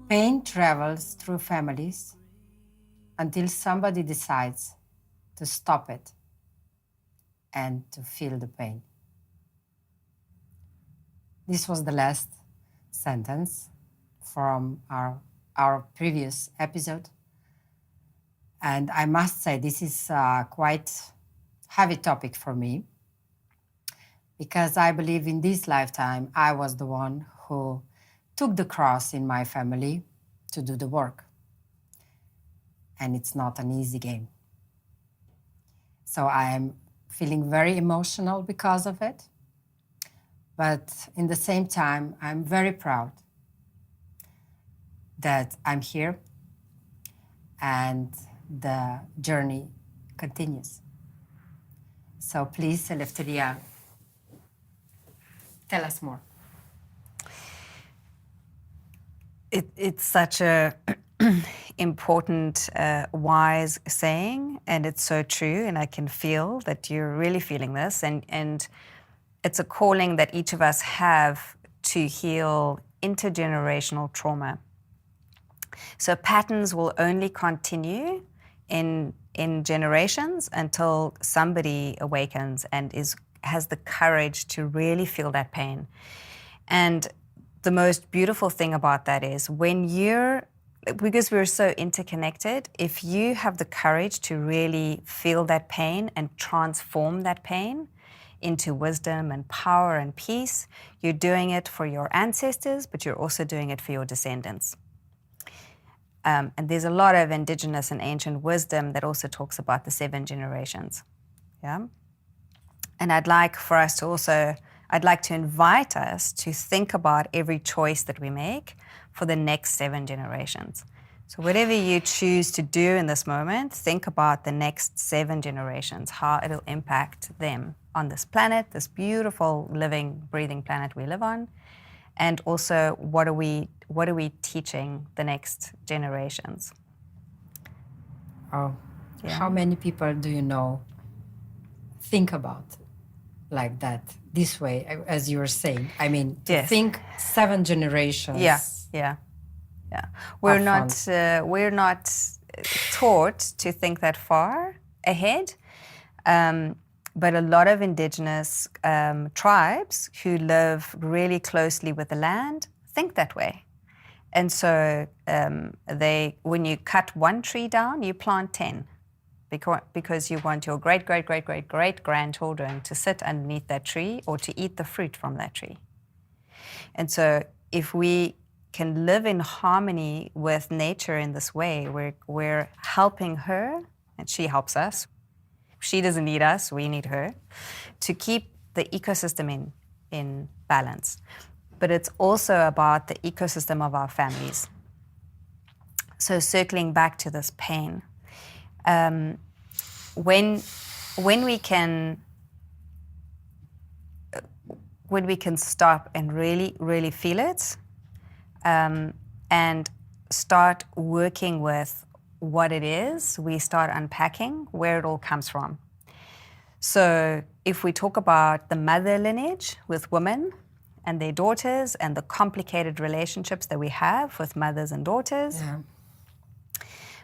Pain travels through families until somebody decides to stop it and to feel the pain. This was the last sentence from our previous episode. And I must say, this is a quite heavy topic for me, because I believe in this lifetime, I was the one who took the cross in my family to do the work. And it's not an easy game. So I am feeling very emotional because of it. But in the same time, I'm very proud that I'm here and the journey continues. So please, Eleftheria, tell us more. It's such a important, wise saying, and it's so true, and I can feel that you're really feeling this, and it's a calling that each of us have to heal intergenerational trauma. So patterns will only continue in generations until somebody awakens and has the courage to really feel that pain. And the most beautiful thing about that is because we're so interconnected, if you have the courage to really feel that pain and transform that pain into wisdom and power and peace, you're doing it for your ancestors, but you're also doing it for your descendants. And there's a lot of indigenous and ancient wisdom that also talks about the 7 generations. Yeah. And I'd like to invite us to think about every choice that we make for the next 7 generations. So whatever you choose to do in this moment, think about the next 7 generations, how it'll impact them on this planet, this beautiful, living, breathing planet we live on. And also, what are we teaching the next generations? Oh, yeah. How many people do you know think about like that, this way, as you were saying? I mean, to think 7 generations. Yeah. We're not taught to think that far ahead. But a lot of indigenous tribes who live really closely with the land think that way. And so when you cut one tree down, you plant 10 because you want your great-great-great-great-great-grandchildren to sit underneath that tree or to eat the fruit from that tree. And so if we can live in harmony with nature in this way, we're helping her and she helps us. She doesn't need us, we need her, to keep the ecosystem in balance. But it's also about the ecosystem of our families. So circling back to this pain, when we can stop and really, really feel it, and start working with what it is, we start unpacking where it all comes from. So if we talk about the mother lineage with women and their daughters and the complicated relationships that we have with mothers and daughters,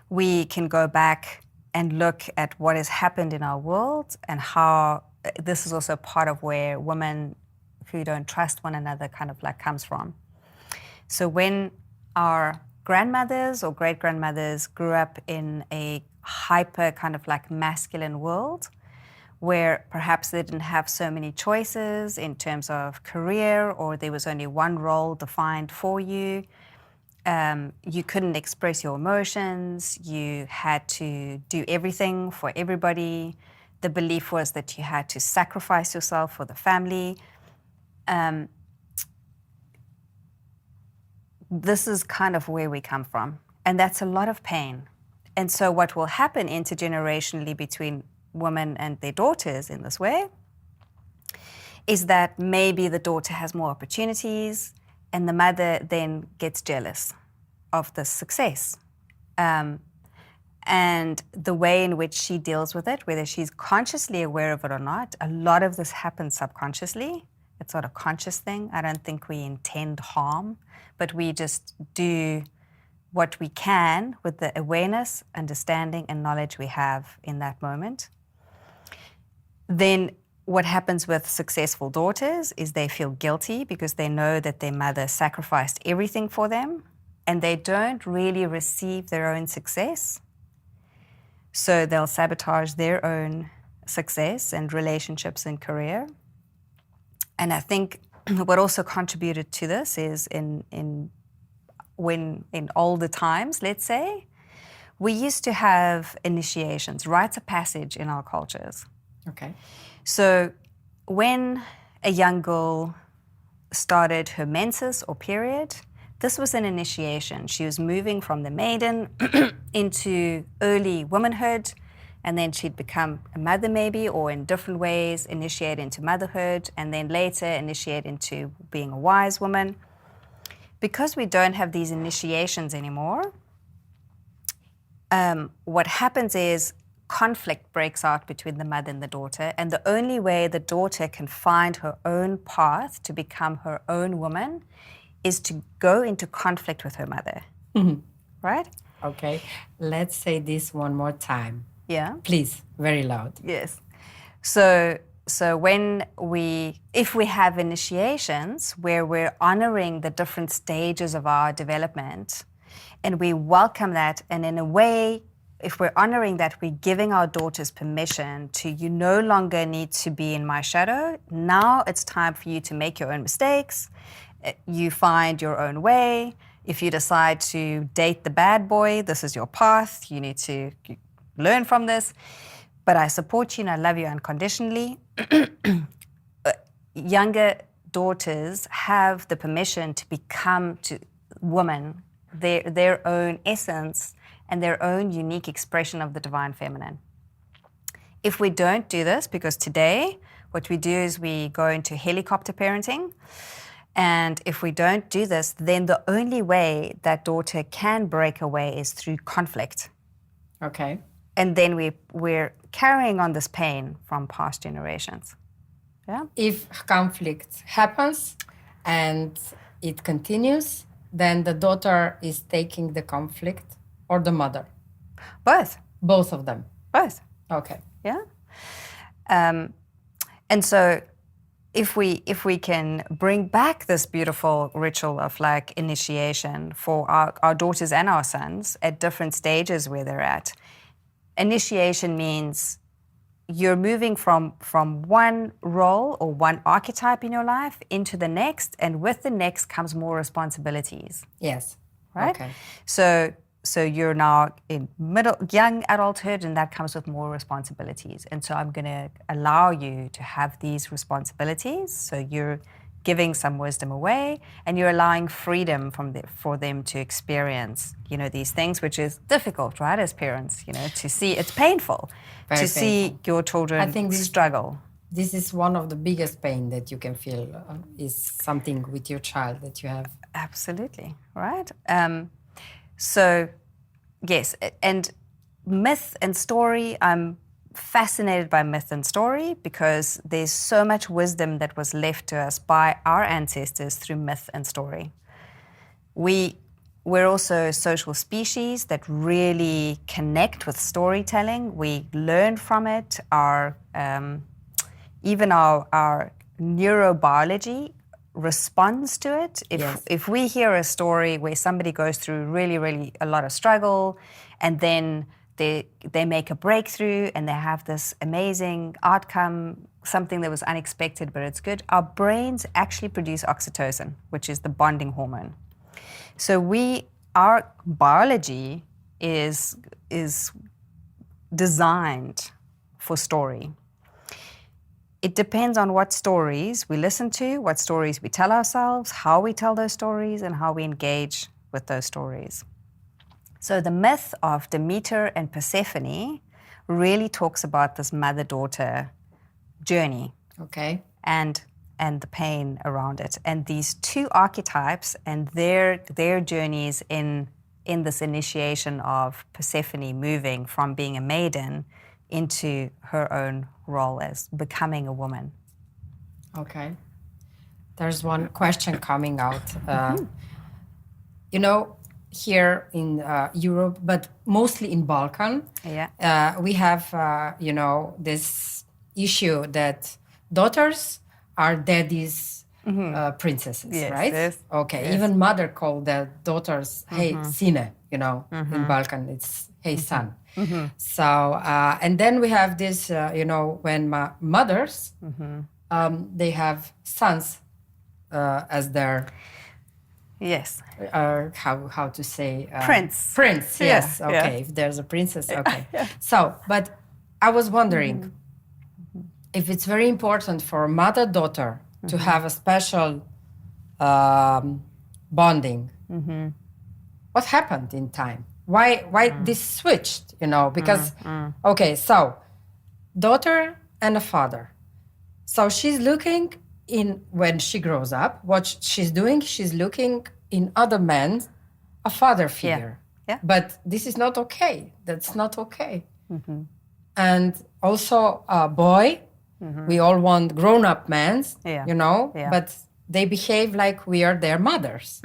we can go back and look at what has happened in our world and how this is also part of where women who don't trust one another kind of like comes from. So when our grandmothers or great-grandmothers grew up in a hyper kind of like masculine world where perhaps they didn't have so many choices in terms of career, or there was only one role defined for you. You couldn't express your emotions. You had to do everything for everybody. The belief was that you had to sacrifice yourself for the family. This is kind of where we come from, and that's a lot of pain. And so what will happen intergenerationally between women and their daughters in this way is that maybe the daughter has more opportunities and the mother then gets jealous of the success. And the way in which she deals with it, whether she's consciously aware of it or not, a lot of this happens subconsciously. It's not a conscious thing. I don't think we intend harm, but we just do what we can with the awareness, understanding, and knowledge we have in that moment. Then what happens with successful daughters is they feel guilty because they know that their mother sacrificed everything for them, and they don't really receive their own success. So they'll sabotage their own success and relationships and career. And I think what also contributed to this is in older times, let's say, we used to have initiations, rites of passage in our cultures. Okay. So when a young girl started her menses or period, this was an initiation. She was moving from the maiden into early womanhood, and then she'd become a mother maybe, or in different ways initiate into motherhood, and then later initiate into being a wise woman. Because we don't have these initiations anymore, what happens is conflict breaks out between the mother and the daughter, and the only way the daughter can find her own path to become her own woman is to go into conflict with her mother. Mm-hmm. Right? Okay. Let's say this one more time. Yeah. Please, very loud. Yes. So if we have initiations where we're honoring the different stages of our development, and we welcome that, and in a way, if we're honoring that, we're giving our daughters permission to, you no longer need to be in my shadow. Now it's time for you to make your own mistakes. You find your own way. If you decide to date the bad boy, this is your path. You need to learn from this. But I support you and I love you unconditionally. Younger daughters have the permission to become women, their own essence and their own unique expression of the divine feminine. If we don't do this, because today what we do is we go into helicopter parenting, and if we don't do this, then the only way that daughter can break away is through conflict. Okay. And then we're carrying on this pain from past generations. Yeah. If conflict happens and it continues, then the daughter is taking the conflict, or the mother? Both. Both of them. Both. Okay. Yeah. And so if we can bring back this beautiful ritual of like initiation for our daughters and our sons at different stages where they're at. Initiation means you're moving from one role or one archetype in your life into the next, and with the next comes more responsibilities. Yes. Right? Okay. So you're now in young adulthood, and that comes with more responsibilities. And so I'm going to allow you to have these responsibilities. So you're giving some wisdom away, and you're allowing freedom for them to experience, these things, which is difficult, right, as parents, to see. It's painful to see your children struggle. This is one of the biggest pain that you can feel, is something with your child that you have. Absolutely, right? So, yes, and myth and story, I'm fascinated by myth and story because there's so much wisdom that was left to us by our ancestors through myth and story. We're also a social species that really connect with storytelling. We learn from it. Even our neurobiology responds to it. If we hear a story where somebody goes through really, really a lot of struggle, and then they make a breakthrough and they have this amazing outcome, something that was unexpected, but it's good, our brains actually produce oxytocin, which is the bonding hormone. So our biology is designed for story. It depends on what stories we listen to, what stories we tell ourselves, how we tell those stories, and how we engage with those stories. So the myth of Demeter and Persephone really talks about this mother-daughter journey. Okay. And the pain around it. And these two archetypes and their journeys in this initiation of Persephone moving from being a maiden into her own role as becoming a woman. Okay. There's one question coming out. here in Europe, but mostly in Balkan, we have, this issue that daughters are daddy's princesses, right? Yes. Okay. Yes. Even mother called their daughters, hey, sine, in Balkan, it's hey, son. So, and then we have this, when mothers, they have sons as their... Yes. How to say? Prince. Prince, yes. Yeah, Okay, yeah. if there's a princess, okay. So, but I was wondering if it's very important for mother-daughter to have a special bonding. What happened in time? Why this switched, because, okay, so daughter and a father. So she's looking when she grows up, what she's doing, she's looking in other men, a father figure. Yeah. But this is not okay. That's not okay. And also a boy, we all want grown-up men, but they behave like we are their mothers.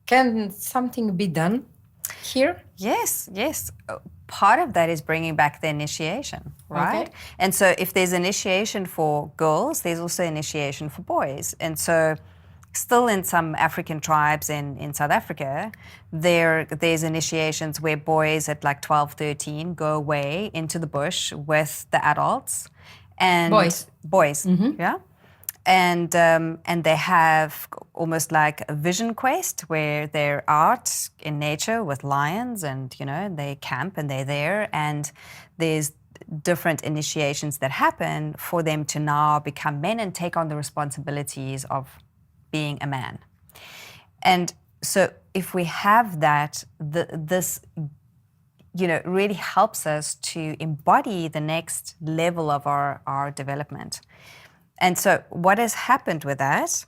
Can something be done here? Yes. Part of that is bringing back the initiation, right? Okay. And so if there's initiation for girls, there's also initiation for boys. And so still in some African tribes in South Africa, there's initiations where boys at like 12, 13 go away into the bush with the adults. And Boys, yeah. And they have almost like a vision quest where they're out in nature with lions and, they camp and they're there. And there's different initiations that happen for them to now become men and take on the responsibilities of being a man. And so if we have that, this really helps us to embody the next level of our development. And so what has happened with that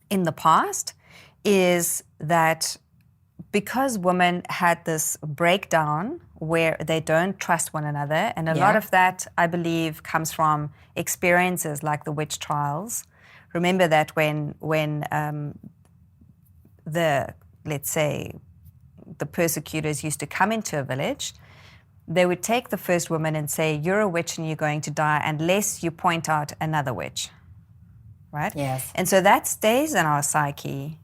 in the past is that because women had this breakdown where they don't trust one another, and a lot of that, I believe, comes from experiences like the witch trials. Remember that when let's say, the persecutors used to come into a village, they would take the first woman and say, you're a witch and you're going to die unless you point out another witch, right? Yes. And so that stays in our psyche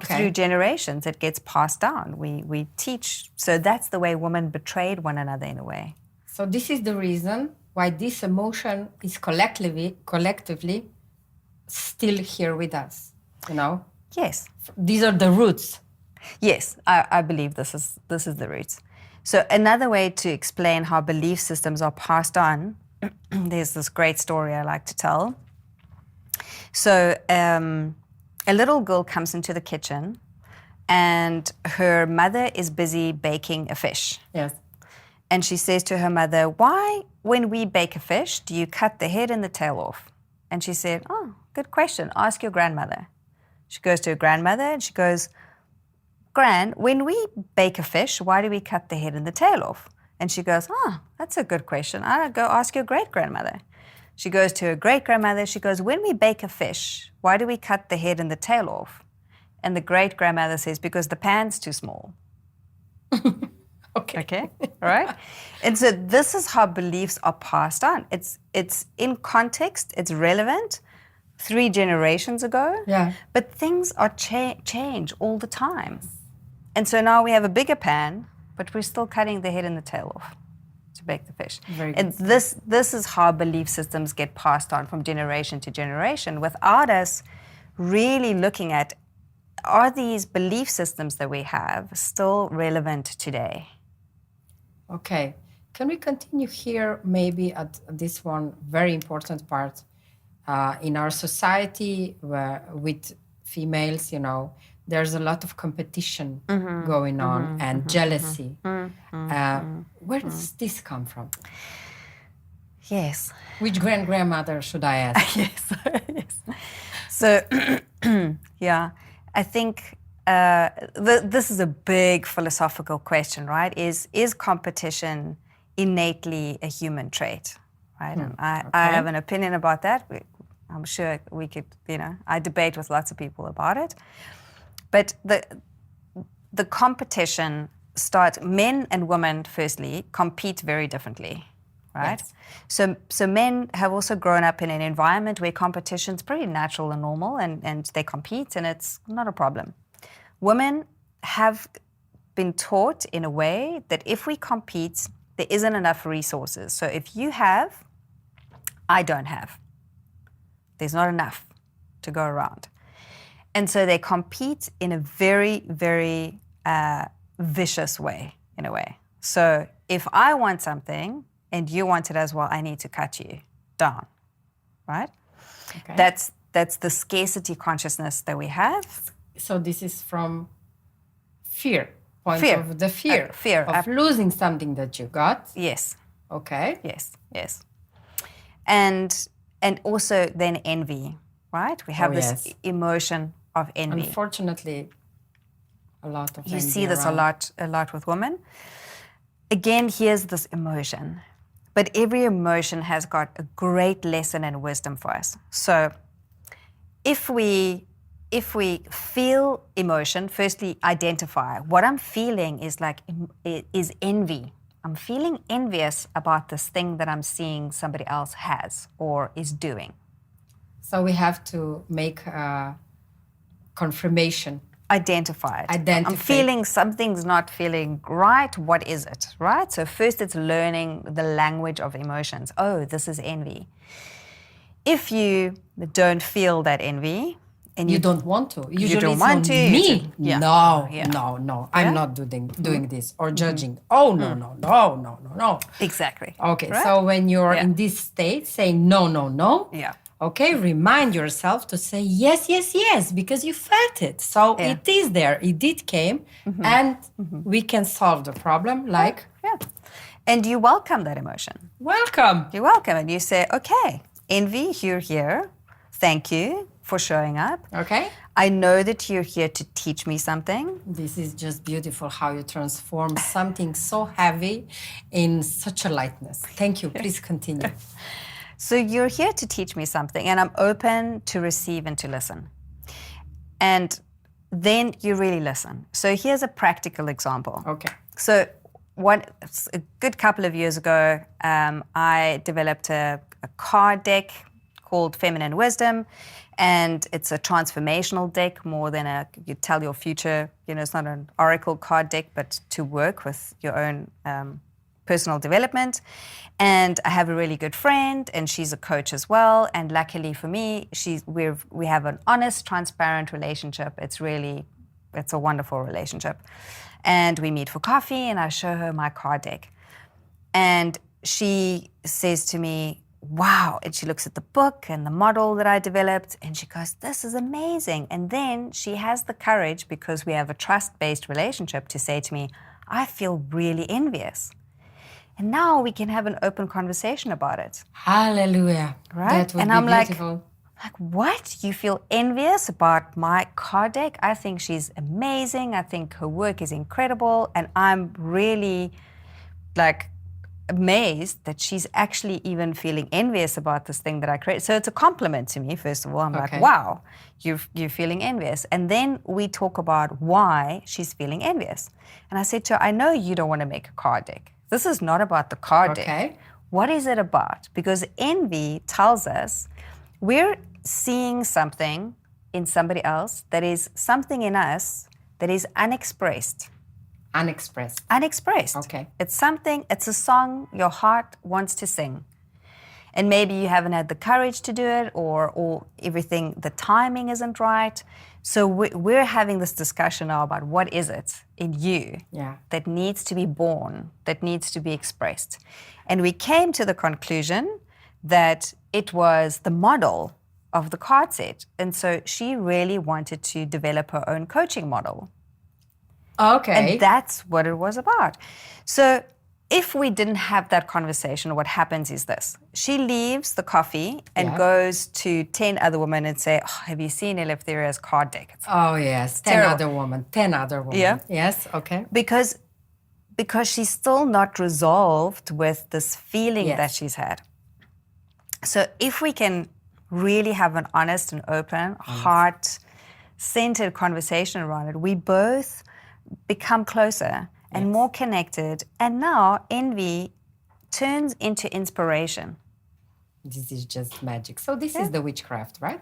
through generations. It gets passed down. We teach. So that's the way women betrayed one another in a way. So this is the reason why this emotion is collectively still here with us, Yes. These are the roots. Yes, I believe this is the roots. So another way to explain how belief systems are passed on, there's this great story I like to tell. So a little girl comes into the kitchen and her mother is busy baking a fish. Yes. And she says to her mother, why, when we bake a fish, do you cut the head and the tail off? And she said, oh, good question. Ask your grandmother. She goes to her grandmother and she goes, Gran, when we bake a fish, why do we cut the head and the tail off? And she goes, oh, that's a good question. I'll go ask your great-grandmother. She goes to her great-grandmother. She goes, when we bake a fish, why do we cut the head and the tail off? And the great-grandmother says, because the pan's too small. Okay, all right? And so this is how beliefs are passed on. It's in context, it's relevant 3 generations ago, but things are change all the time. And so now we have a bigger pan, but we're still cutting the head and the tail off to bake the fish. And this is how belief systems get passed on from generation to generation without us really looking at, are these belief systems that we have still relevant today? Okay. Can we continue here maybe at this one very important part? In our society with females, there's a lot of competition going on and jealousy. Where does this come from? Yes. Which grandmother should I ask? Yes. So, yeah, I think this is a big philosophical question, right? Is competition innately a human trait, right? And I have an opinion about that. I'm sure we could, I debate with lots of people about it. But the competition starts, men and women, firstly, compete very differently, right? Yes. So men have also grown up in an environment where competition is pretty natural and normal, and they compete, and it's not a problem. Women have been taught in a way that if we compete, there isn't enough resources. So if you have, I don't have. There's not enough to go around. And so they compete in a very, very vicious way, in a way. So if I want something and you want it as well, I need to cut you down, right? Okay. That's the scarcity consciousness that we have. So this is from fear, point Fear. of the fear, Fear. of losing something that you got. Yes. Okay. Yes. And also then envy, right? We have this emotion of envy. Unfortunately, a lot of You envy see this around. a lot with women. Again, here's this emotion. But every emotion has got a great lesson and wisdom for us. So if we feel emotion, firstly identify what I'm feeling is envy. I'm feeling envious about this thing that I'm seeing somebody else has or is doing. So we have to make a confirmation. Identify it. Identify. I'm feeling something's not feeling right. What is it, right? So first it's learning the language of emotions. Oh, this is envy. If you don't feel that envy, and You don't want to. Usually you don't it's want on to. me. Yeah. No. Yeah. I'm not doing this or judging. Oh, no. Exactly. Okay, Right? so when you're in this state saying no, Yeah. okay, remind yourself to say yes, because you felt it. So it is there, it did came, and we can solve the problem like, Yeah. And you welcome that emotion. welcome. You're welcome. And you say, okay, envy, you're here. Thank you for showing up. Okay. I know that you're here to teach me something. This is just beautiful how you transform something so heavy in such a lightness. Thank you. Please continue. So you're here to teach me something, and I'm open to receive and to listen. And then you really listen. So here's a practical example. Okay. So a good couple of years ago, I developed a card deck called Feminine Wisdom, and it's a transformational deck more than you tell your future. It's not an oracle card deck, but to work with your own personal development. And I have a really good friend, and she's a coach as well. And luckily for me, we have an honest, transparent relationship. It's a wonderful relationship. And we meet for coffee, and I show her my card deck. And she says to me, wow, and she looks at the book and the model that I developed, and she goes, this is amazing. And then she has the courage, because we have a trust-based relationship, to say to me, I feel really envious. And now we can have an open conversation about it. Hallelujah. Right? That would and be I'm beautiful. like, what? You feel envious about my card deck? I think she's amazing. I think her work is incredible. And I'm really amazed that she's actually even feeling envious about this thing that I created. So it's a compliment to me, first of all. I'm like, wow, you're feeling envious. And then we talk about why she's feeling envious. And I said to her, I know you don't want to make a card deck. This is not about the card deck. What is it about? Because envy tells us we're seeing something in somebody else that is something in us that is unexpressed. Unexpressed. Okay. It's a song your heart wants to sing. And maybe you haven't had the courage to do it, or everything, the timing isn't right. So we're having this discussion now about what is it in you that needs to be born, that needs to be expressed. And we came to the conclusion that it was the model of the card set. And so she really wanted to develop her own coaching model. Okay. And that's what it was about. So if we didn't have that conversation, what happens is this. She leaves the coffee and goes to 10 other women and say, oh, have you seen Eleftheria's card deck? Yes, 10 other women. Yeah. Yes, okay. Because she's still not resolved with this feeling that she's had. So if we can really have an honest and open, heart-centered conversation around it, we both become closer and more connected. And now envy turns into inspiration. This is just magic. So this is the witchcraft, right?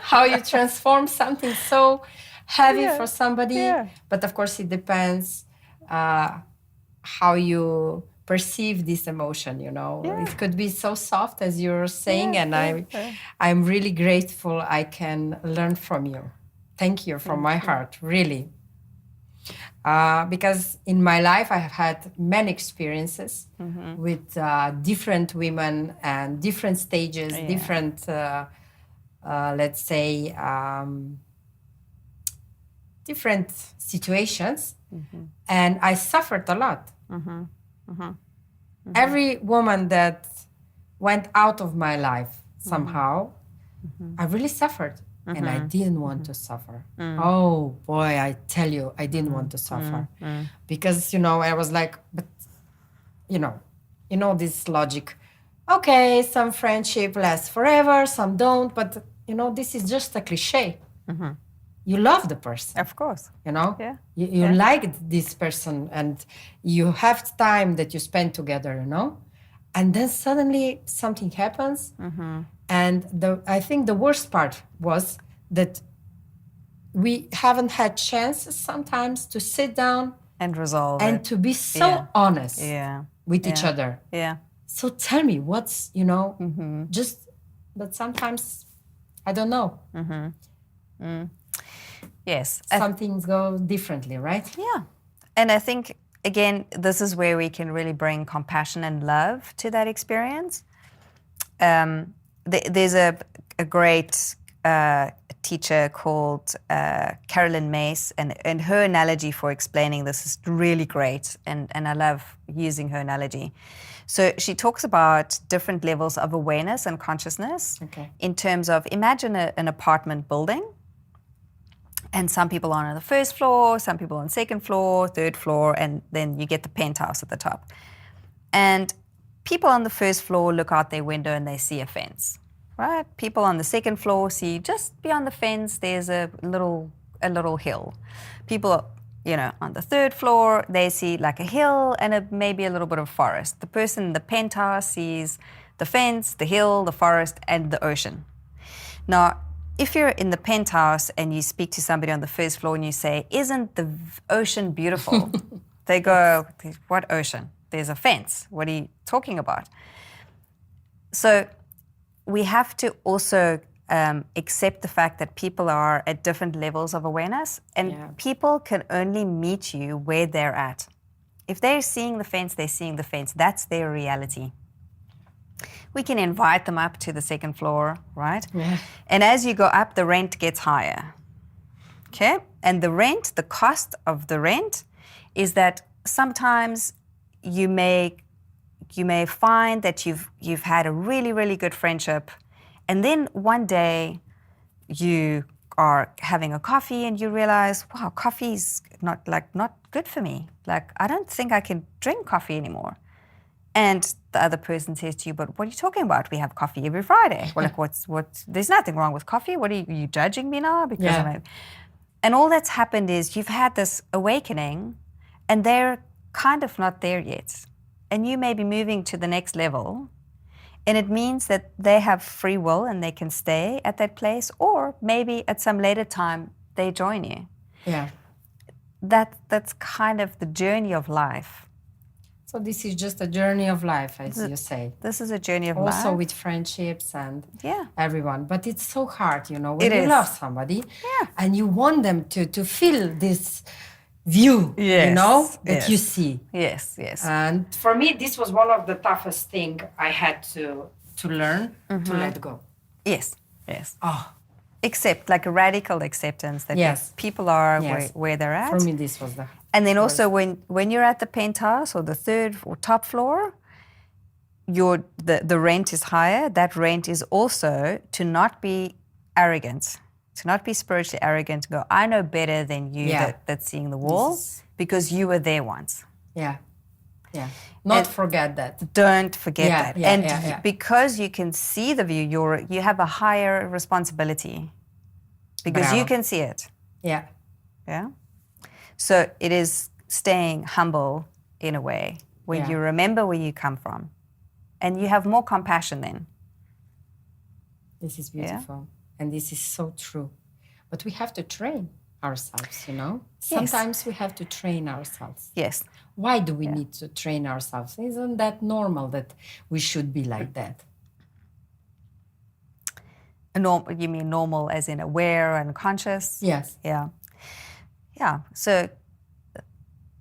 How you transform something so heavy for somebody. But of course, it depends how you perceive this emotion, you know. It could be so soft, as you're saying, and I'm really grateful I can learn from you. Thank you from my heart, really. Because in my life, I have had many experiences with different women and different stages, different, let's say, different situations. And I suffered a lot. Every woman that went out of my life somehow, I really suffered. And I didn't want to suffer. Oh boy, I tell you, I didn't want to suffer. Because, you know, I was like, but, you know this logic. Okay, some friendship lasts forever, some don't. But, you know, this is just a cliche. You love the person. Of course. You know? You like this person and you have time that you spend together, you know? And then suddenly something happens. And I think the worst part was that we haven't had chances sometimes to sit down and resolve and it. to be so honest with each other. So tell me, what's, you know, just, but sometimes, I don't know. Yes. Some things go differently, right? Yeah. And I think, again, this is where we can really bring compassion and love to that experience. There's a great teacher called Carolyn Mace, and her analogy for explaining this is really great, and I love using her analogy. So she talks about different levels of awareness and consciousness in terms of, imagine an apartment building, and some people are on the first floor, some people on the second floor, third floor, and then you get the penthouse at the top. And people on the first floor look out their window and they see a fence, right? People on the second floor see just beyond the fence, there's a little hill. People, you know, on the third floor, they see like a hill and maybe a little bit of forest. The person in the penthouse sees the fence, the hill, the forest, and the ocean. Now, if you're in the penthouse and you speak to somebody on the first floor and you say, "Isn't the ocean beautiful?" They go, "What ocean? There's a fence. What are you talking about?" So we have to also accept the fact that people are at different levels of awareness, and people can only meet you where they're at. If they're seeing the fence, they're seeing the fence. That's their reality. We can invite them up to the second floor, right? Yeah. And as you go up, the rent gets higher. Okay? And the cost of the rent is that sometimes you may find that you've had a really, really good friendship, and then one day you are having a coffee and you realize, wow, coffee's not good for me. Like, I don't think I can drink coffee anymore. And the other person says to you, "But what are you talking about? We have coffee every Friday." Well, like, what's? There's nothing wrong with coffee. What are you judging me now? Because and all that's happened is you've had this awakening, and they're kind of not there yet, and you may be moving to the next level, and it means that they have free will and they can stay at that place, or maybe at some later time they join you. Yeah, that's kind of the journey of life. So this is just a journey of life, as you say. This is a journey of life. Also with friendships and everyone. But it's so hard, you know, when you love somebody and you want them to feel this view, you know, that you see. Yes, yes. And for me, this was one of the toughest things I had to learn to let go. Yes, yes. Oh. Accept, like a radical acceptance that people are where they're at. For me, this was the And then also when you're at the penthouse or the third or top floor, the rent is higher. That rent is also to not be arrogant, to not be spiritually arrogant, to go, "I know better than you that's seeing the wall because you were there once." Yeah, yeah. Not forget that. Don't forget that. And because you can see the view, you have a higher responsibility because you can see it. Yeah. Yeah. So it is staying humble in a way when Yeah. you remember where you come from, and you have more compassion then. This is beautiful. And this is so true. But we have to train ourselves, you know? Yes. Sometimes we have to train ourselves. Yes. Why do we need to train ourselves? Isn't that normal that we should be like that? You mean normal as in aware and conscious? Yes. Yeah. Yeah. So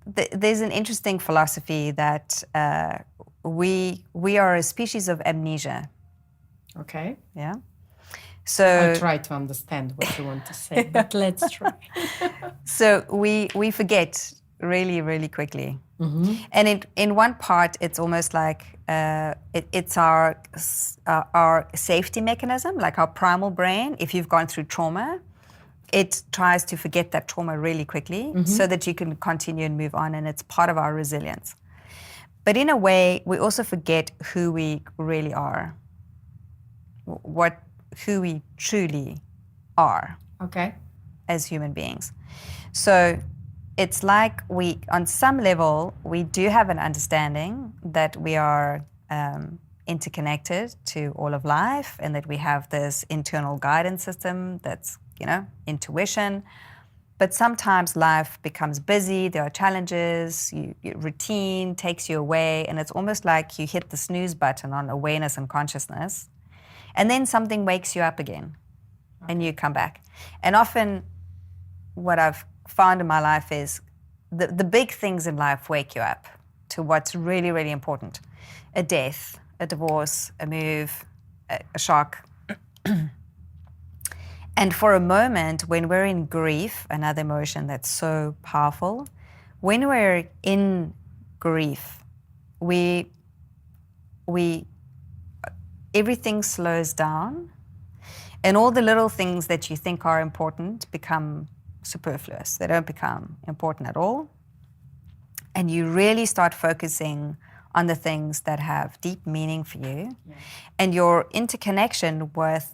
there's an interesting philosophy that we are a species of amnesia. Okay. Yeah. So I'll try to understand what you want to say, but let's try. So we forget really, really quickly. Mm-hmm. And in one part, it's almost like it's our safety mechanism, like our primal brain. If you've gone through trauma, it tries to forget that trauma really quickly so that you can continue and move on, and it's part of our resilience. But in a way, we also forget who we really are, who we truly are. Okay. As human beings. So it's like on some level, we do have an understanding that we are interconnected to all of life, and that we have this internal guidance system that's, intuition. But sometimes life becomes busy, there are challenges, routine takes you away, and it's almost like you hit the snooze button on awareness and consciousness, and then something wakes you up again, and you come back. And often what I've found in my life is the big things in life wake you up to what's really, really important. A death, a divorce, a move, a shock. And for a moment, when we're in grief, another emotion that's so powerful, when we're in grief, everything slows down, and all the little things that you think are important become superfluous. They don't become important at all. And you really start focusing on the things that have deep meaning for you. Yeah. And your interconnection with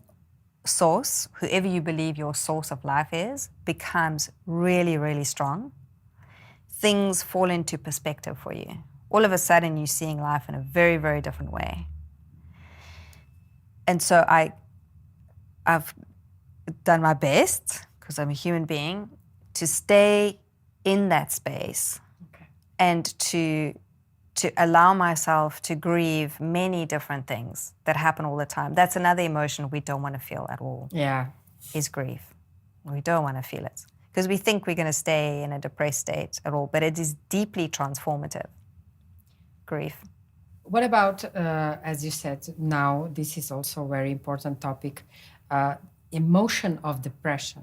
source, whoever you believe your source of life is, becomes really, really strong. Things fall into perspective for you. All of a sudden, you're seeing life in a very, very different way. And so I've done my best, because I'm a human being, to stay in that space. Okay. And to allow myself to grieve many different things that happen all the time. That's another emotion we don't want to feel at all. Yeah. Is grief. We don't want to feel it, because we think we're going to stay in a depressed state at all, but it is deeply transformative, grief. What about, as you said, now this is also a very important topic, emotion of depression,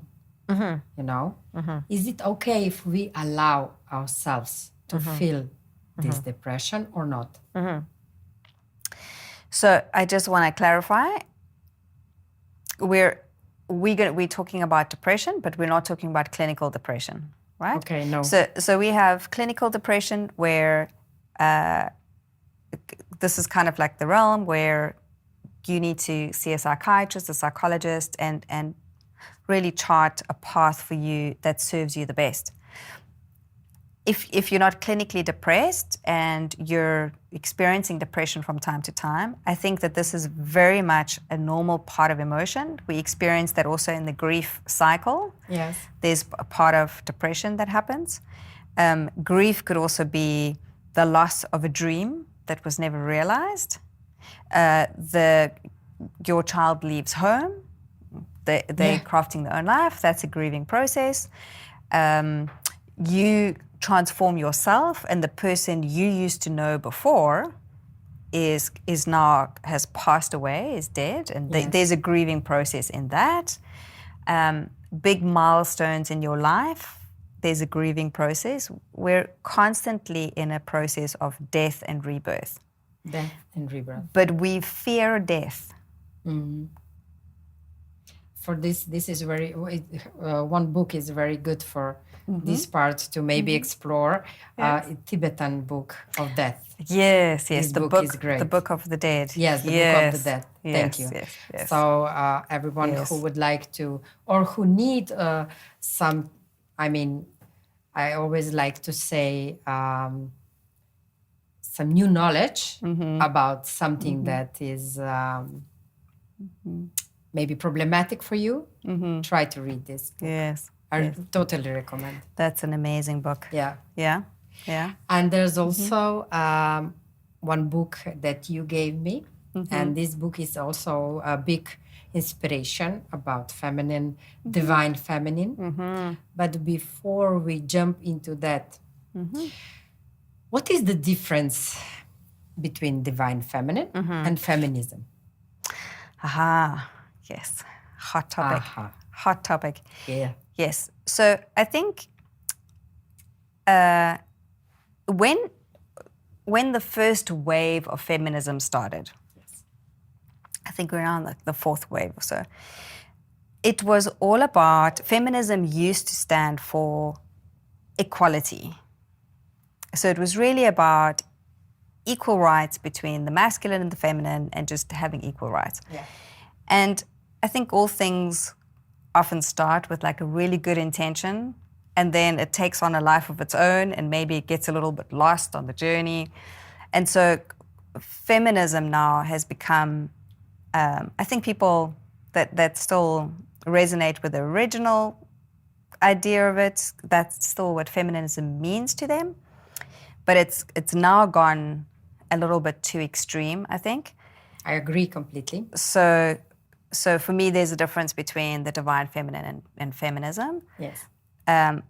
Is it okay if we allow ourselves to feel this depression or not? So I just want to clarify, we're talking about depression, but we're not talking about clinical depression, right? Okay, no. So we have clinical depression where this is kind of like the realm where you need to see a psychiatrist, a psychologist, and really chart a path for you that serves you the best. If you're not clinically depressed and you're experiencing depression from time to time, I think that this is very much a normal part of emotion. We experience that also in the grief cycle. Yes. There's a part of depression that happens. Grief could also be the loss of a dream that was never realized. Your child leaves home. They're crafting their own life. That's a grieving process. You transform yourself, and the person you used to know before is now has passed away, is dead, and there's a grieving process in that. Big milestones in your life, there's a grieving process. We're constantly in a process of death and rebirth. Death and rebirth. But we fear death. Mm-hmm. For this is very, one book is very good for this part to maybe explore, a Tibetan book of death. Yes, this the book is great. The Book of the Dead. Yes, the Book of the Dead. Thank you. Yes. So everyone who would like to, or who need some I mean, I always like to say some new knowledge about something that is maybe problematic for you. Try to read this book. Yes. I totally recommend. That's an amazing book. Yeah. Yeah. Yeah. And there's also one book that you gave me. And this book is also a big inspiration about feminine, divine feminine. But before we jump into that, what is the difference between divine feminine and feminism? Aha. Yes. Hot topic. Aha. Hot topic. Yeah. Yes. So I think when the first wave of feminism started, I think we're on the fourth wave or so, it was all about, feminism used to stand for equality. So it was really about equal rights between the masculine and the feminine and just having equal rights. Yeah. And I think all things often start with like a really good intention, and then it takes on a life of its own, and maybe it gets a little bit lost on the journey. And so feminism now has become, I think people that still resonate with the original idea of it, that's still what feminism means to them. But it's now gone a little bit too extreme, I think. I agree completely. So for me, there's a difference between the divine feminine and feminism. Yes.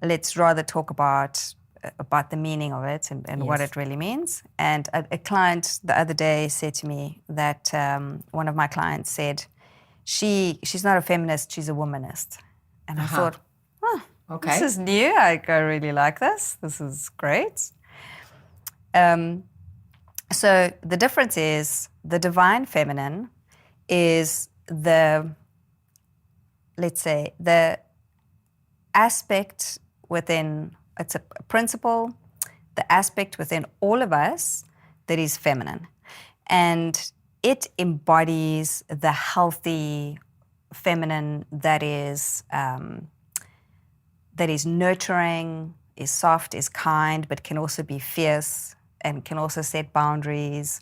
Let's rather talk about the meaning of it and what it really means. And a client the other day said to me that one of my clients said, she's not a feminist, she's a womanist. And I thought, okay, this is new. I really like this. This is great. So the difference is the divine feminine is let's say, the aspect within, it's a principle, the aspect within all of us that is feminine. And it embodies the healthy feminine that is nurturing, is soft, is kind, but can also be fierce and can also set boundaries,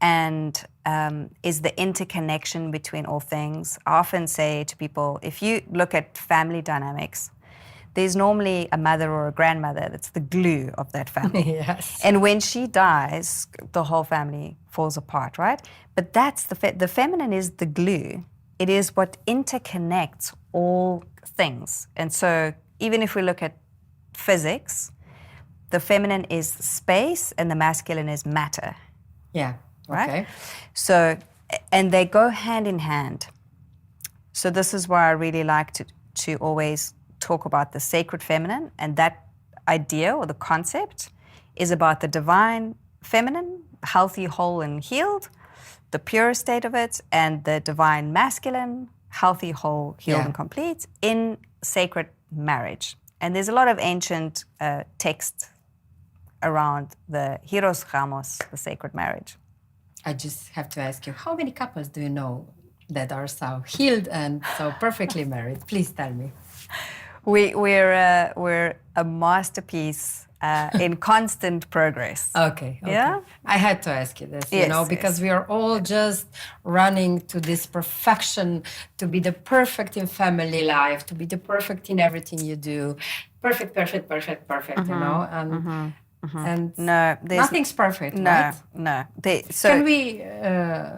and is the interconnection between all things. I often say to people, if you look at family dynamics, there's normally a mother or a grandmother that's the glue of that family. Yes. And when she dies, the whole family falls apart, right? But that's the feminine is the glue. It is what interconnects all things. And so even if we look at physics, the feminine is space and the masculine is matter. Yeah. Right? Okay. So, and they go hand in hand. So this is why I really like to always talk about the sacred feminine, and that idea or the concept is about the divine feminine, healthy, whole, and healed, the pure state of it, and the divine masculine, healthy, whole, healed, and complete in sacred marriage. And there's a lot of ancient text around the Hieros Gamos, the sacred marriage. I just have to ask you, how many couples do you know that are so healed and so perfectly married? Please tell me. We're a masterpiece in constant progress. Okay. Yeah? I had to ask you this, Yes, because we are all just running to this perfection, to be the perfect in family life, to be the perfect in everything you do. Perfect, and No, nothing's perfect, right? No. Can we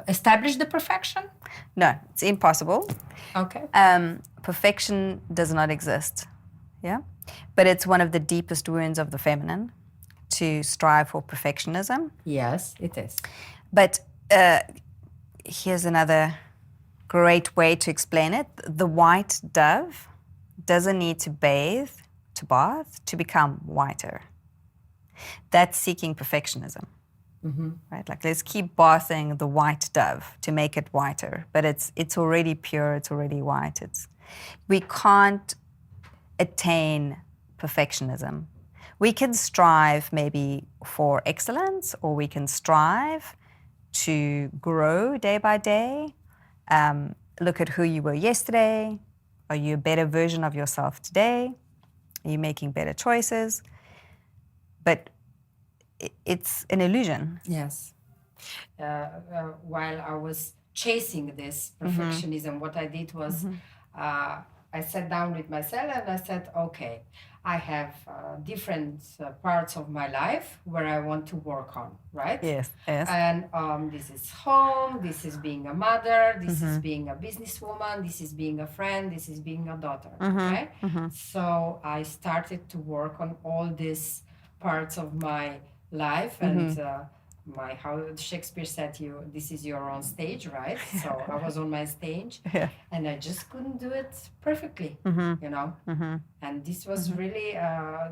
establish the perfection? No, it's impossible. Okay. Perfection does not exist, yeah? But it's one of the deepest wounds of the feminine to strive for perfectionism. Yes, it is. But here's another great way to explain it. The white dove doesn't need to bath to become whiter. That's seeking perfectionism, right? Like, let's keep bathing the white dove to make it whiter, but it's already pure, it's already white. We can't attain perfectionism. We can strive maybe for excellence, or we can strive to grow day by day. Look at who you were yesterday. Are you a better version of yourself today? Are you making better choices? But it's an illusion. Yes. While I was chasing this perfectionism, what I did was I sat down with myself and I said, okay, I have different parts of my life where I want to work on, right? Yes, yes. And this is home, this is being a mother, this is being a businesswoman, this is being a friend, this is being a daughter, okay? So I started to work on all these parts of my life and how Shakespeare said, this is your own stage, right? So I was on my stage and I just couldn't do it perfectly, and this was really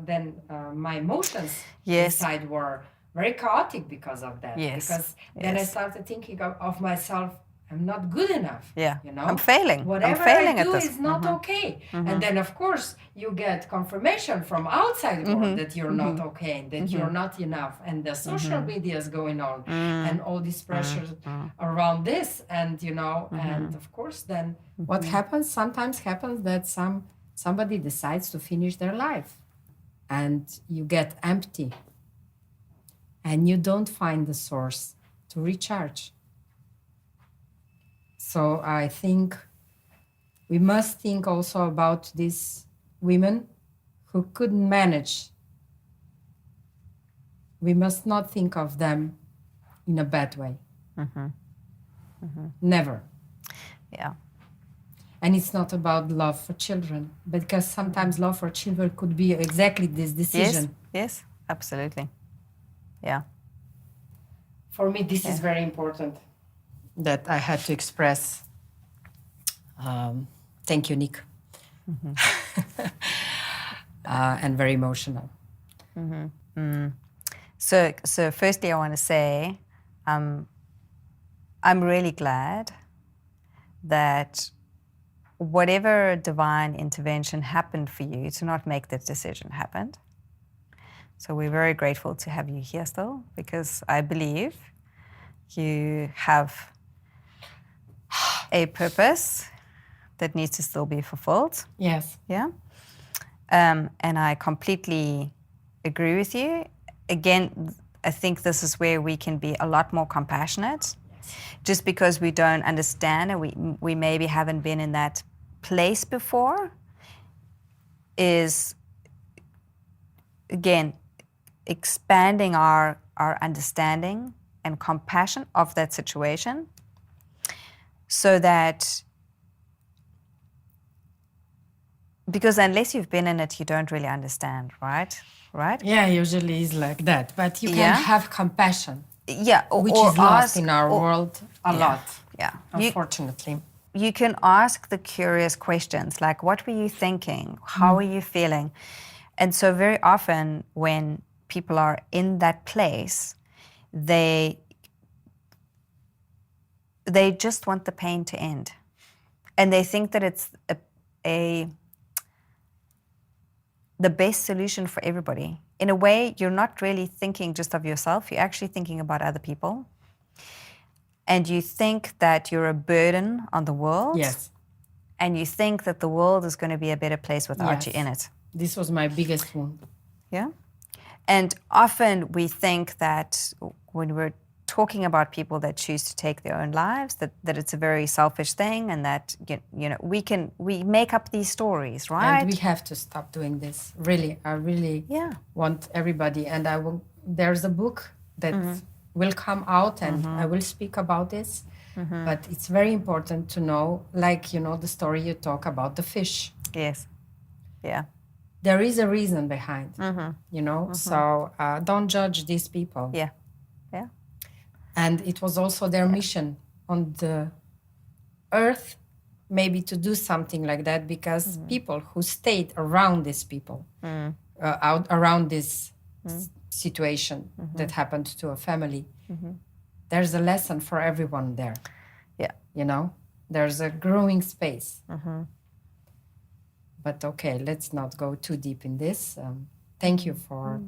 then my emotions inside were very chaotic because of that. Because then I started thinking of myself, I'm not good enough. I'm failing. Whatever I'm failing I do at this. is not okay. And then, of course, you get confirmation from outside world that you're not okay, that you're not enough. And the social media is going on and all these pressures around this. And, and of course, then what happens sometimes happens that somebody decides to finish their life and you get empty and you don't find the source to recharge. So I think we must think also about these women who couldn't manage. We must not think of them in a bad way. Never. Yeah. And it's not about love for children, because sometimes love for children could be exactly this decision. Yes, absolutely. Yeah. For me, this is very important that I had to express. Thank you, Nick. And very emotional. So firstly, I want to say I'm really glad that whatever divine intervention happened for you to not make that decision happened. So we're very grateful to have you here still, because I believe you have a purpose that needs to still be fulfilled. Yes. Yeah. And I completely agree with you. Again, I think this is where we can be a lot more compassionate. Just because we don't understand and we maybe haven't been in that place before is, again, expanding our understanding and compassion of that situation, so that, because unless you've been in it, you don't really understand, right? Yeah, usually it's like that. But you can have compassion. Yeah, which is lost in our world a lot. Yeah, unfortunately. You can ask the curious questions like, what were you thinking? How are you feeling? And so very often when people are in that place, they just want the pain to end. And they think that it's the best solution for everybody. In a way, you're not really thinking just of yourself, you're actually thinking about other people. And you think that you're a burden on the world. Yes. And you think that the world is going to be a better place without you in it. This was my biggest wound. Yeah. And often we think that when we're talking about people that choose to take their own lives, that it's a very selfish thing, and that we make up these stories, right? And we have to stop doing this. Really, I really want everybody. And there's a book that will come out, and I will speak about this. But it's very important to know, like, the story you talk about the fish. Yes. Yeah. There is a reason behind, so don't judge these people. Yeah. Yeah. And it was also their mission on the earth, maybe to do something like that, because people who stayed around these people, around this situation that happened to a family, there's a lesson for everyone there. Yeah. There's a growing space. But okay, let's not go too deep in this. Thank you for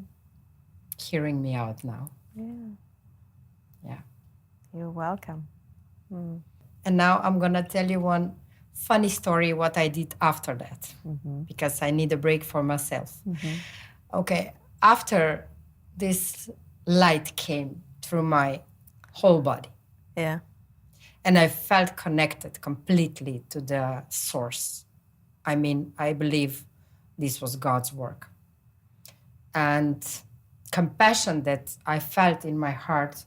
hearing me out now. Yeah. You're welcome. And now I'm going to tell you one funny story what I did after that, because I need a break for myself. Okay, after this light came through my whole body, Yeah. and I felt connected completely to the source. I mean, I believe this was God's work. And compassion that I felt in my heart,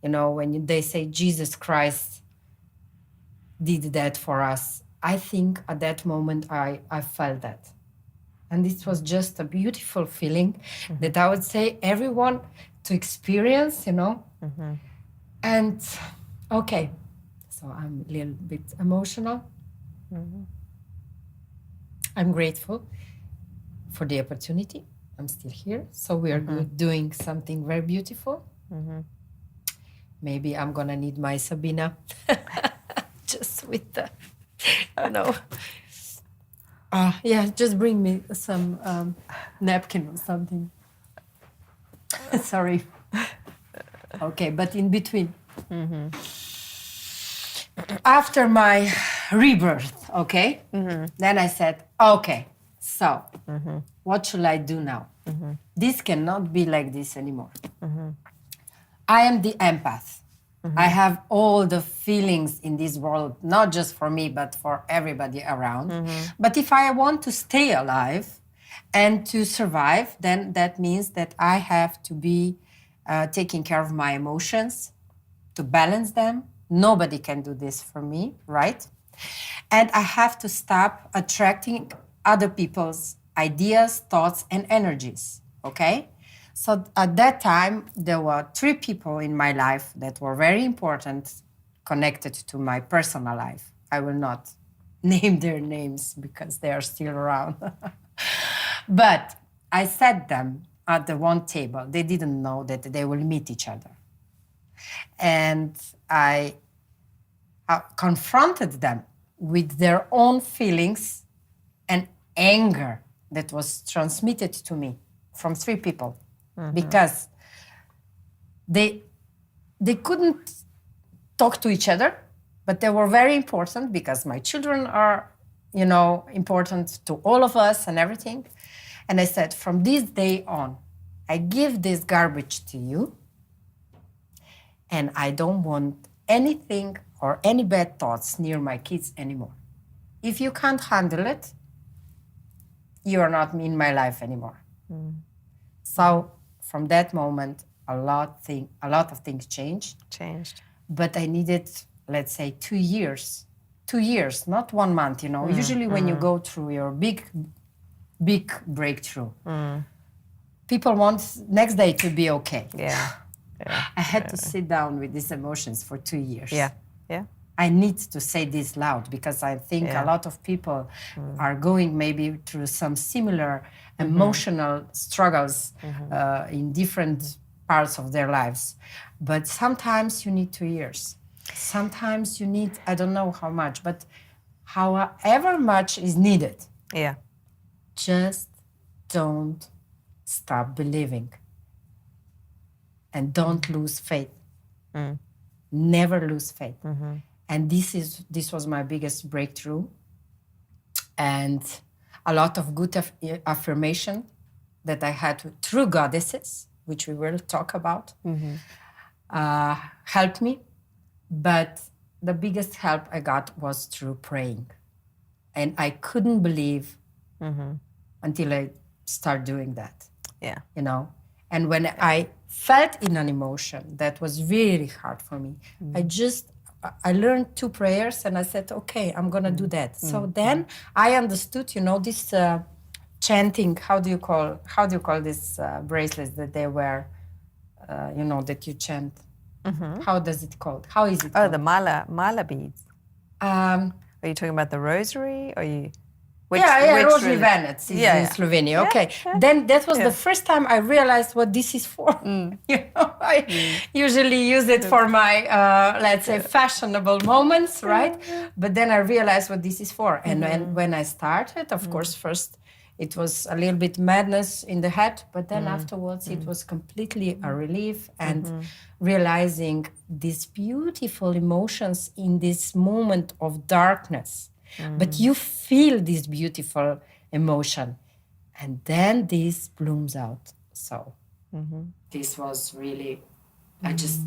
you know, when they say Jesus Christ did that for us, I think at that moment I felt that. And it was just a beautiful feeling that I would say everyone to experience, you know. And okay, so I'm a little bit emotional. I'm grateful for the opportunity. I'm still here. So we are doing something very beautiful. Maybe I'm going to need my Sabina just with the, you know. Yeah, just bring me some napkin or something. Sorry. Okay, but in between. After my rebirth, okay, then I said, okay, so what should I do now? This cannot be like this anymore. I am the empath. I have all the feelings in this world, not just for me, but for everybody around. But if I want to stay alive and to survive, then that means that I have to be taking care of my emotions, to balance them. Nobody can do this for me, right? And I have to stop attracting other people's ideas, thoughts, and energies, okay? So at that time, there were 3 people in my life that were very important, connected to my personal life. I will not name their names because they are still around. But I set them at the one table. They didn't know that they will meet each other. And I confronted them with their own feelings and anger that was transmitted to me from 3 people. Because they couldn't talk to each other, but they were very important because my children are, you know, important to all of us and everything. And I said, from this day on, I give this garbage to you, and I don't want anything or any bad thoughts near my kids anymore. If you can't handle it, you are not in my life anymore. So from that moment, a lot of things changed. But I needed, let's say, 2 years. 2 years, not 1 month, you know. Usually when you go through your big breakthrough, people want next day to be okay. Yeah. I had to sit down with these emotions for 2 years. Yeah. I need to say this loud because I think a lot of people are going maybe through some similar emotional struggles in different parts of their lives. But sometimes you need 2 years. Sometimes you need, I don't know how much, but however much is needed. Yeah. Just don't stop believing. And don't lose faith. Never lose faith. And this was my biggest breakthrough. And a lot of good affirmation that I had through goddesses, which we will talk about, helped me. But the biggest help I got was through praying. And I couldn't believe until I started doing that. Yeah. You know? And when I felt in an emotion that was really hard for me, I learned 2 prayers and I said, okay, I'm going to do that. So then I understood, you know, this chanting, how do you call this bracelets that they wear, you know, that you chant? How does it called? How is it called? Oh, the mala beads. Are you talking about the rosary? Or you? Which Rosary Venets is in Slovenia. Okay, then that was the first time I realized what this is for. You know, I usually use it for my, let's say, fashionable moments, right? But then I realized what this is for. And when I started, of course, first it was a little bit madness in the head, but then afterwards it was completely a relief, and realizing these beautiful emotions in this moment of darkness. But you feel this beautiful emotion, and then this blooms out. So this was really, I just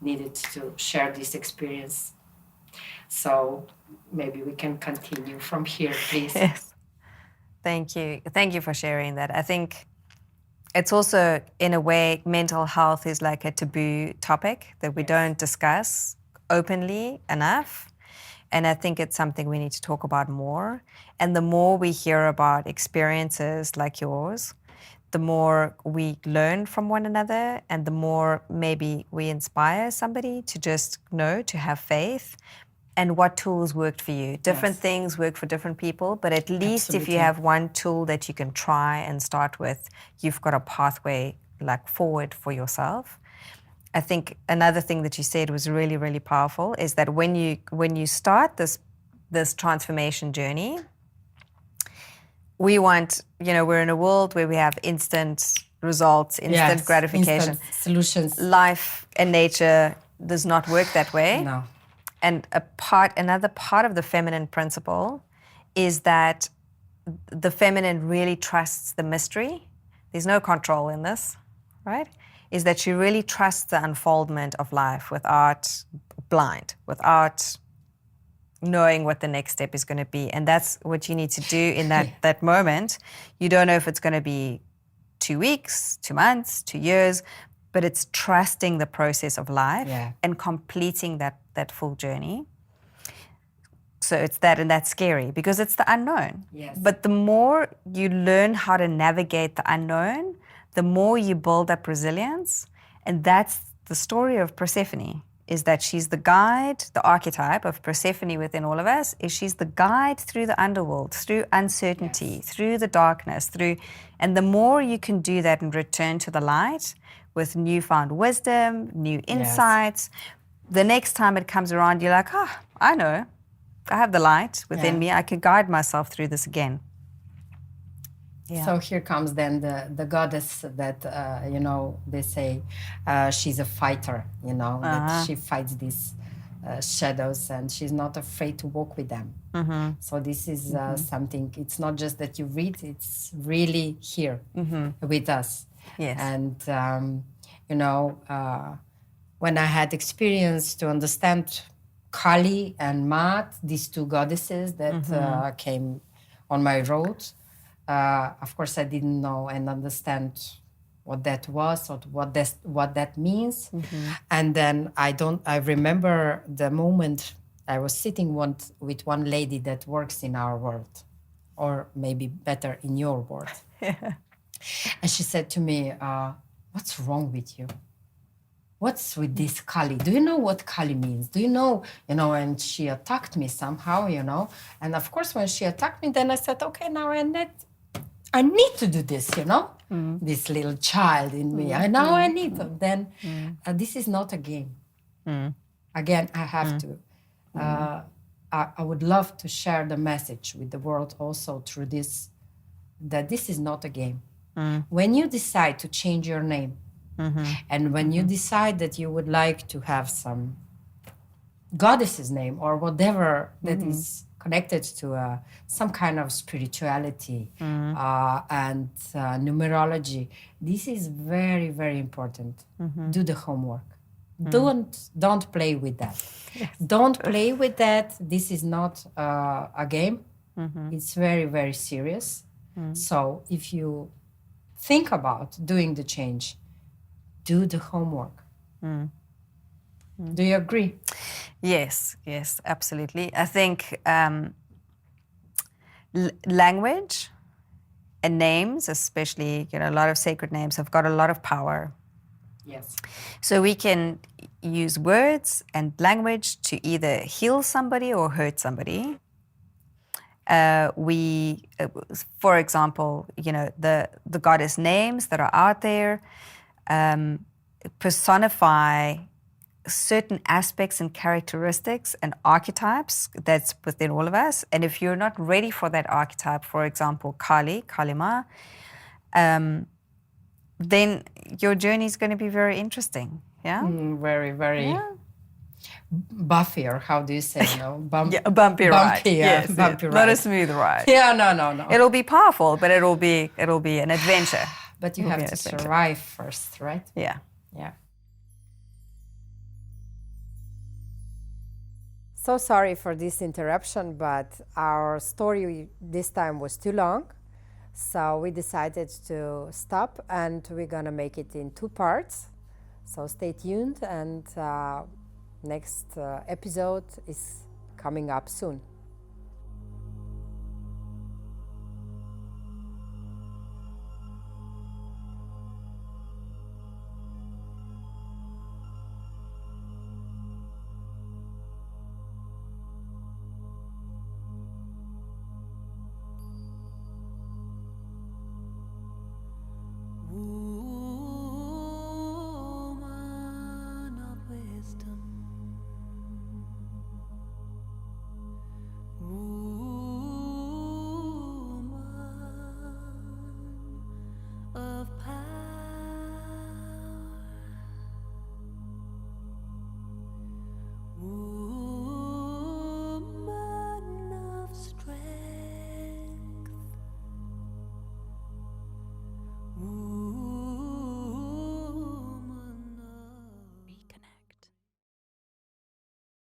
needed to share this experience. So maybe we can continue from here, please. Yes. Thank you. Thank you for sharing that. I think it's also, in a way, mental health is like a taboo topic that we don't discuss openly enough. And I think it's something we need to talk about more. And the more we hear about experiences like yours, the more we learn from one another, and the more maybe we inspire somebody to just know, to have faith, and what tools worked for you. Different things work for different people, but at least if you have one tool that you can try and start with, you've got a pathway like forward for yourself. I think another thing that you said was really, really powerful is that when you start this transformation journey, we want, we're in a world where we have instant results, instant gratification. Instant solutions. Life and nature does not work that way. No. And another part of the feminine principle is that the feminine really trusts the mystery. There's no control in this, right? Is that she really trusts the unfoldment of life without knowing what the next step is going to be. And that's what you need to do in that moment. You don't know if it's going to be 2 weeks, 2 months, 2 years, but it's trusting the process of life and completing that full journey. So it's that, and that's scary because it's the unknown. Yes. But the more you learn how to navigate the unknown, the more you build up resilience. And that's the story of Persephone, is that she's the guide, the archetype of Persephone within all of us, is she's the guide through the underworld, through uncertainty, through the darkness, and the more you can do that and return to the light with newfound wisdom, new insights, the next time it comes around, you're like, I know, I have the light within me, I can guide myself through this again. Yeah. So here comes then the goddess that, they say she's a fighter, that she fights these shadows and she's not afraid to walk with them. So this is something, it's not just that you read, it's really here with us. Yes. And, when I had experience to understand Kali and Maat, these two goddesses that came on my road, of course, I didn't know and understand what that was or what that means. And then I remember the moment I was sitting with one lady that works in our world, or maybe better in your world. And she said to me, what's wrong with you? What's with this Kali? Do you know what Kali means? Do you know, and she attacked me somehow, And of course, when she attacked me, then I said, okay, now I need to do this, this little child in me. I need to. Then this is not a game. Again, I have to. I would love to share the message with the world also through this, that this is not a game. When you decide to change your name, and when you decide that you would like to have some goddess's name or whatever that is connected to some kind of spirituality and numerology, this is very, very important. Do the homework. Don't play with that. Yes. Don't play with that. This is not a game. It's very, very serious. So if you think about doing the change, do the homework. Do you agree? Yes, absolutely. I think language and names, especially, a lot of sacred names have got a lot of power. Yes. So we can use words and language to either heal somebody or hurt somebody. For example, the goddess names that are out there personify certain aspects and characteristics and archetypes that's within all of us. And if you're not ready for that archetype, for example, Kalima, then your journey is going to be very interesting. Yeah? Very, very buffy, or how do you say, Yeah, bumpy ride. Yes, bumpy ride. Not a smooth ride. Yeah, no. It'll be powerful, but it'll be an adventure. But you have to survive first, right? Yeah. Yeah. So sorry for this interruption, but our story this time was too long. So we decided to stop, and we're going to make it in 2 parts. So stay tuned, and next episode is coming up soon.